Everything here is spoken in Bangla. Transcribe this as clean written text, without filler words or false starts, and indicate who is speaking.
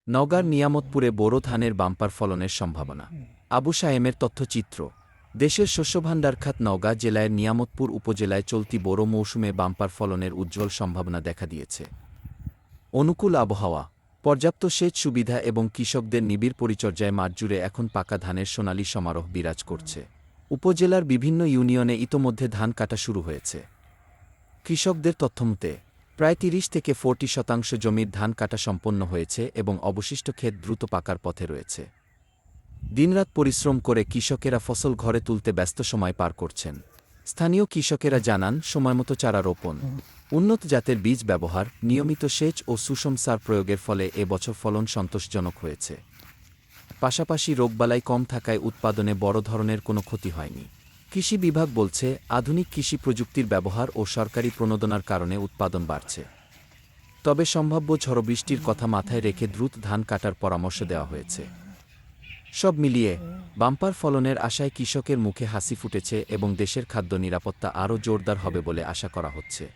Speaker 1: নওগাঁর নিয়ামতপুরে বোরো ধানের বাম্পার ফলনের সম্ভাবনা। আবু সায়েমের তথ্যচিত্র। দেশের শস্যভাণ্ডারখাত নওগাঁ জেলার নিয়ামতপুর উপজেলায় চলতি বোরো মৌসুমে বাম্পার ফলনের উজ্জ্বল সম্ভাবনা দেখা দিয়েছে। অনুকূল আবহাওয়া, পর্যাপ্ত সেচ সুবিধা এবং কৃষকদের নিবিড় পরিচর্যায় মাঠজুড়ে এখন পাকা ধানের সোনালি সমারোহ বিরাজ করছে। উপজেলার বিভিন্ন ইউনিয়নে ইতোমধ্যে ধান কাটা শুরু হয়েছে। কৃষকদের তথ্যমতে প্রায় ৩০ থেকে ৪০% জমির ধান কাটা সম্পন্ন হয়েছে এবং অবশিষ্ট ক্ষেত দ্রুত পাকার পথে রয়েছে। দিনরাত পরিশ্রম করে কৃষকেরা ফসল ঘরে তুলতে ব্যস্ত সময় পার করছেন। স্থানীয় কৃষকেরা জানান, সময়মতো চারা রোপণ, উন্নত জাতের বীজ ব্যবহার, নিয়মিত সেচ ও সুষম সার প্রয়োগের ফলে এবছর ফলন সন্তোষজনক হয়েছে। পাশাপাশি রোগবালাই কম থাকায় উৎপাদনে বড় ধরনের কোনো ক্ষতি হয়নি। কৃষি বিভাগ বলছে, আধুনিক কৃষি প্রযুক্তির ব্যবহার ও সরকারি প্রণোদনার কারণে উৎপাদন বাড়ছে। তবে সম্ভাব্য ঝড় বৃষ্টির কথা মাথায় রেখে দ্রুত ধান কাটার পরামর্শ দেওয়া হয়েছে। সব মিলিয়ে বাম্পার ফলনের আশায় কৃষকের মুখে হাসি ফুটেছে এবং দেশের খাদ্য নিরাপত্তা আরও জোরদার হবে বলে আশা করা হচ্ছে।